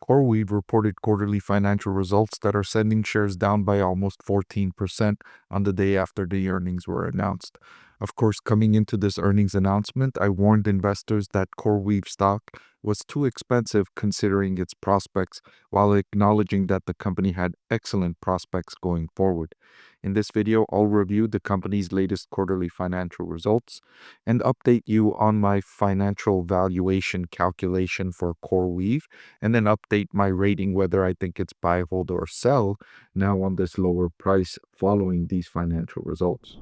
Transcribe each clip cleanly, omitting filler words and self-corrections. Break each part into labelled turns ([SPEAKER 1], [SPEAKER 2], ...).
[SPEAKER 1] CoreWeave reported quarterly financial results that are sending shares down by almost 14% on the day after the earnings were announced. Of course, coming into this earnings announcement, I warned investors that CoreWeave stock was too expensive considering its prospects, while acknowledging that the company had excellent prospects going forward. In this video, I'll review the company's latest quarterly financial results and update you on my financial valuation calculation for CoreWeave, and then update my rating whether I think it's buy, hold, or sell now on this lower price following these financial results.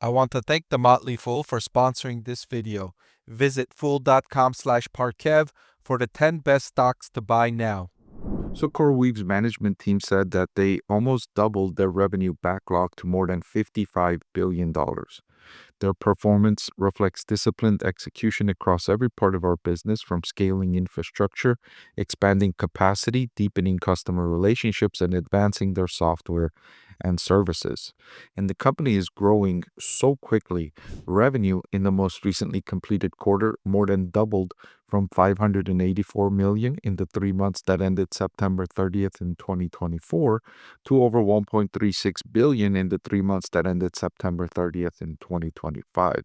[SPEAKER 2] I want to thank the Motley Fool for sponsoring this video. Visit fool.com/parkev for the 10 best stocks to buy now.
[SPEAKER 1] So CoreWeave's management team said that they almost doubled their revenue backlog to more than $55 billion. Their performance reflects disciplined execution across every part of our business, from scaling infrastructure, expanding capacity, deepening customer relationships, and advancing their software and services. And the company is growing so quickly. Revenue in the most recently completed quarter more than doubled from $584 million in the 3 months that ended September 30th in 2024 to over $1.36 billion in the 3 months that ended September 30th in 2025.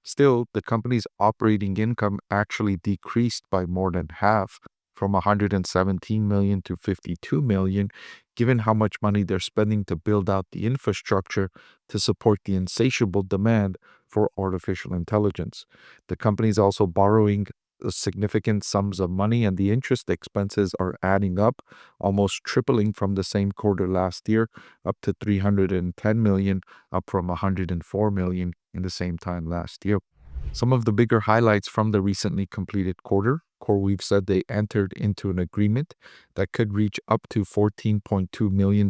[SPEAKER 1] Still, the company's operating income actually decreased by more than half, from $117 million to $52 million, given how much money they're spending to build out the infrastructure to support the insatiable demand for artificial intelligence. The company is also borrowing significant sums of money, and the interest expenses are adding up, almost tripling from the same quarter last year, up to $310 million, up from $104 million in the same time last year. Some of the bigger highlights from the recently completed quarter: CoreWeave said they entered into an agreement that could reach up to $14.2 million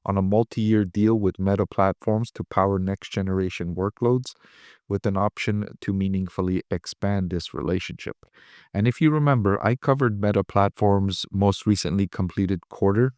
[SPEAKER 1] on a multi-year deal with Meta Platforms to power next-generation workloads, with an option to meaningfully expand this relationship. And if you remember, I covered Meta Platforms' most recently completed quarter,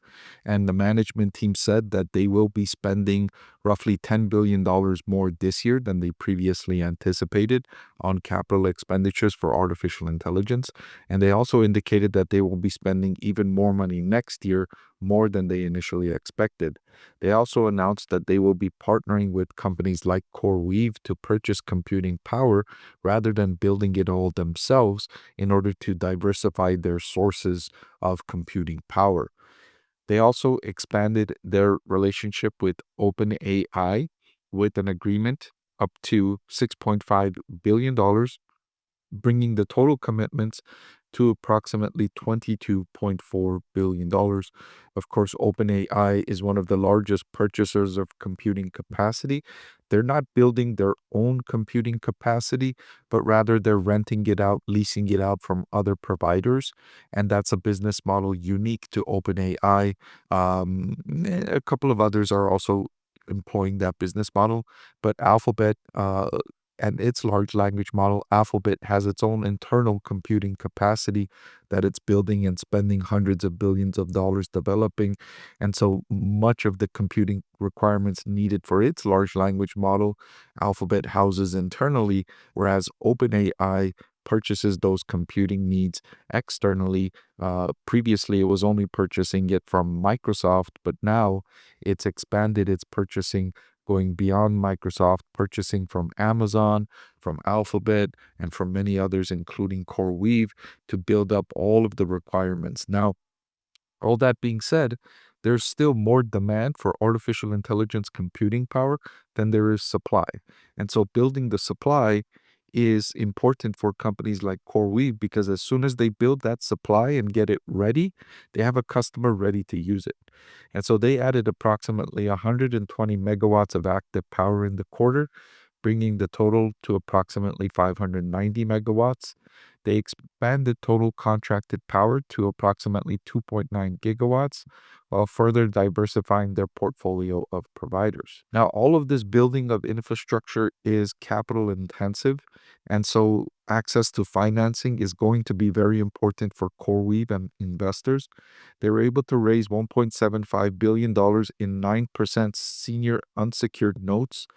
[SPEAKER 1] and the management team said that they will be spending roughly $10 billion more this year than they previously anticipated on capital expenditures for artificial intelligence. And they also indicated that they will be spending even more money next year, more than they initially expected. They also announced that they will be partnering with companies like CoreWeave to purchase computing power rather than building it all themselves, in order to diversify their sources of computing power. They also expanded their relationship with OpenAI with an agreement up to $6.5 billion, bringing the total commitments to approximately $22.4 billion. Of course, OpenAI is one of the largest purchasers of computing capacity. They're not building their own computing capacity, but rather they're renting it out, leasing it out from other providers. And that's a business model unique to OpenAI. A couple of others are also employing that business model, but Alphabet, and its large language model, Alphabet, has its own internal computing capacity that it's building and spending hundreds of billions of dollars developing. And so much of the computing requirements needed for its large language model, Alphabet houses internally, whereas OpenAI purchases those computing needs externally. Previously, it was only purchasing it from Microsoft, but now it's expanded its purchasing, going beyond Microsoft, purchasing from Amazon, from Alphabet, and from many others, including CoreWeave, to build up all of the requirements. Now, all that being said, there's still more demand for artificial intelligence computing power than there is supply. And so building the supply is important for companies like CoreWeave, because as soon as they build that supply and get it ready, they have a customer ready to use it. And so they added approximately 120 megawatts of active power in the quarter, bringing the total to approximately 590 megawatts. They expanded total contracted power to approximately 2.9 gigawatts, while further diversifying their portfolio of providers. Now, all of this building of infrastructure is capital intensive, and so access to financing is going to be very important for CoreWeave and investors. They were able to raise $1.75 billion in 9% senior unsecured notes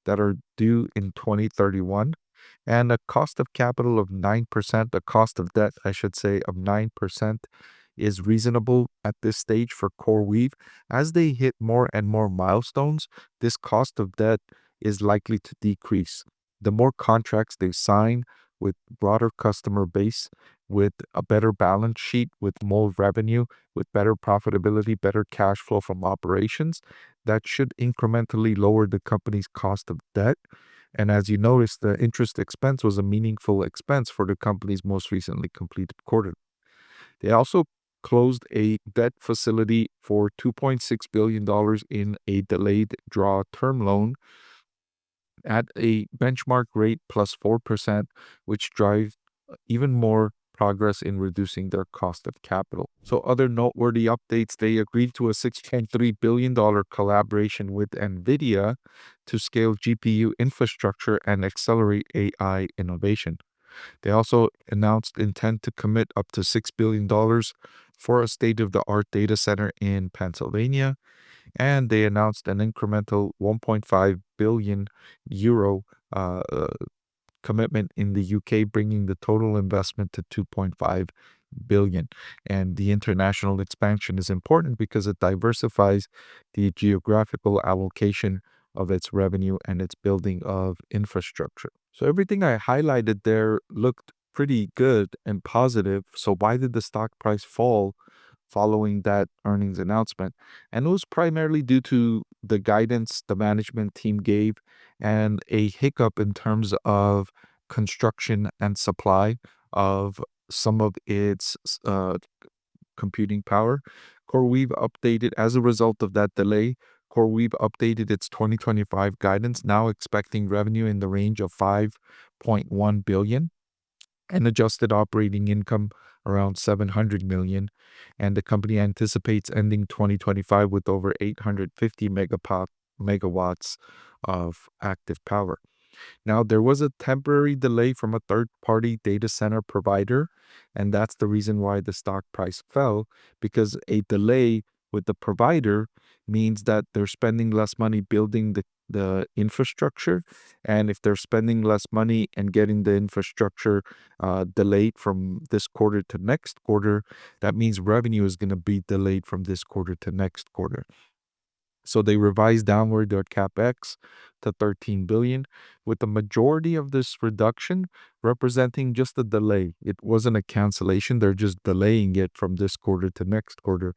[SPEAKER 1] that are due in 2031. and a cost of capital of 9%, a cost of debt, I should say, of 9% is reasonable at this stage for CoreWeave. As they hit more and more milestones, this cost of debt is likely to decrease. The more contracts they sign with broader customer base, with a better balance sheet, with more revenue, with better profitability, better cash flow from operations, that should incrementally lower the company's cost of debt. And as you notice, the interest expense was a meaningful expense for the company's most recently completed quarter. They also closed a debt facility for $2.6 billion in a delayed draw term loan at a benchmark rate plus 4%, which drives even more progress in reducing their cost of capital. So other noteworthy updates, they agreed to a $6.3 billion collaboration with NVIDIA to scale GPU infrastructure and accelerate AI innovation. They also announced intent to commit up to $6 billion for a state-of-the-art data center in Pennsylvania, and they announced an incremental 1.5 billion euro commitment in the UK, bringing the total investment to 2.5 billion. And the international expansion is important because it diversifies the geographical allocation of its revenue and its building of infrastructure. So everything I highlighted there looked pretty good and positive. So why did the stock price fall following that earnings announcement? And it was primarily due to the guidance the management team gave and a hiccup in terms of construction and supply of some of its computing power. CoreWeave updated as a result of that delay. CoreWeave updated its 2025 guidance, now expecting revenue in the range of 5.1 billion and adjusted operating income around 700 million. And the company anticipates ending 2025 with over 850 megawatts of active power. Now, there was a temporary delay from a third-party data center provider, and that's the reason why the stock price fell, because a delay with the provider means that they're spending less money building the infrastructure. And if they're spending less money and getting the infrastructure delayed from this quarter to next quarter, that means revenue is going to be delayed from this quarter to next quarter. So they revised downward their capex to 13 billion, with the majority of this reduction representing just a delay. It wasn't a cancellation, they're just delaying it from this quarter to next quarter.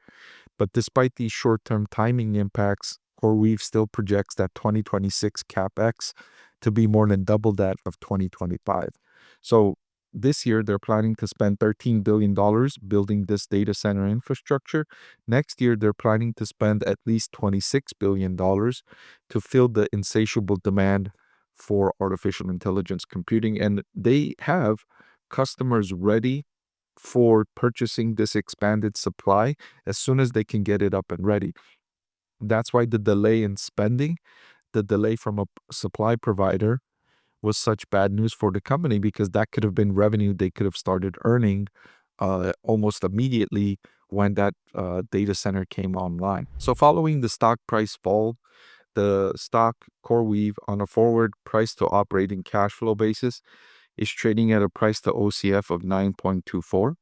[SPEAKER 1] But despite these short-term timing impacts, CoreWeave still projects that 2026 capex to be more than double that of 2025. So this year, they're planning to spend $13 billion building this data center infrastructure. Next year, they're planning to spend at least $26 billion to fill the insatiable demand for artificial intelligence computing. And they have customers ready for purchasing this expanded supply as soon as they can get it up and ready. That's why the delay in spending, the delay from a supply provider, was such bad news for the company, because that could have been revenue they could have started earning almost immediately when that data center came online. So following the stock price fall, the stock CoreWeave on a forward price to operating cash flow basis is trading at a price to OCF of 9.24,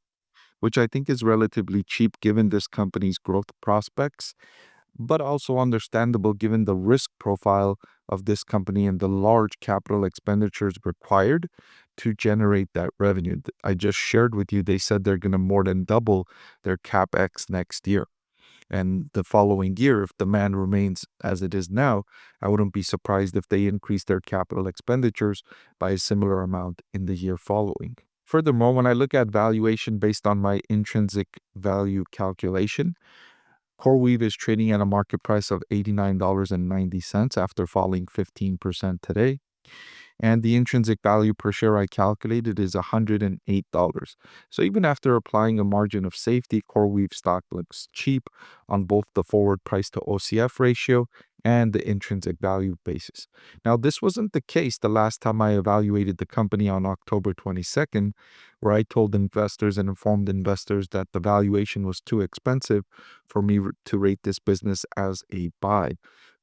[SPEAKER 1] which I think is relatively cheap given this company's growth prospects, but also understandable given the risk profile of this company and the large capital expenditures required to generate that revenue. I just shared with you, they said they're going to more than double their capex next year. And the following year, if demand remains as it is now, I wouldn't be surprised if they increase their capital expenditures by a similar amount in the year following. Furthermore, when I look at valuation based on my intrinsic value calculation, CoreWeave is trading at a market price of $89.90 after falling 15% today. And the intrinsic value per share I calculated is $108. So even after applying a margin of safety, CoreWeave stock looks cheap on both the forward price to OCF ratio and the intrinsic value basis. Now, this wasn't the case the last time I evaluated the company on October 22nd, where I told investors and informed investors that the valuation was too expensive for me to rate this business as a buy.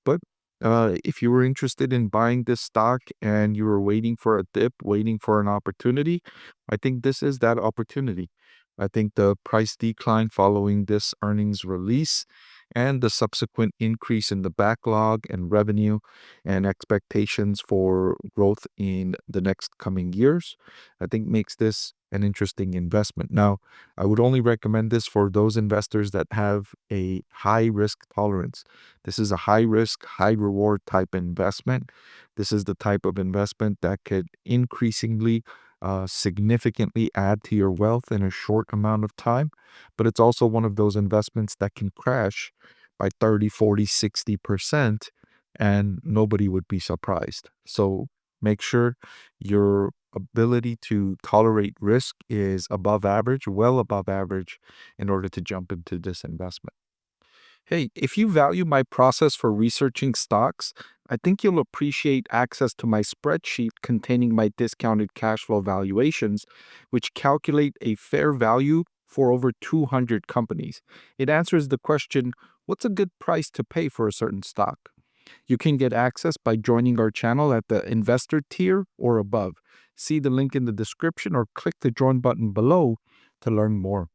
[SPEAKER 1] But If you were interested in buying this stock and you were waiting for a dip, waiting for an opportunity, I think this is that opportunity. I think the price decline following this earnings release and the subsequent increase in the backlog and revenue and expectations for growth in the next coming years, I think makes this an interesting investment. Now, I would only recommend this for those investors that have a high risk tolerance. This is a high risk, high reward type investment. This is the type of investment that could increasingly significantly add to your wealth in a short amount of time. But it's also one of those investments that can crash by 30, 40, 60%, and nobody would be surprised. So make sure your ability to tolerate risk is above average, well above average, in order to jump into this investment. Hey, if you value my process for researching stocks, I think you'll appreciate access to my spreadsheet containing my discounted cash flow valuations, which calculate a fair value for over 200 companies. It answers the question, what's a good price to pay for a certain stock? You can get access by joining our channel at the investor tier or above. See the link in the description or click the join button below to learn more.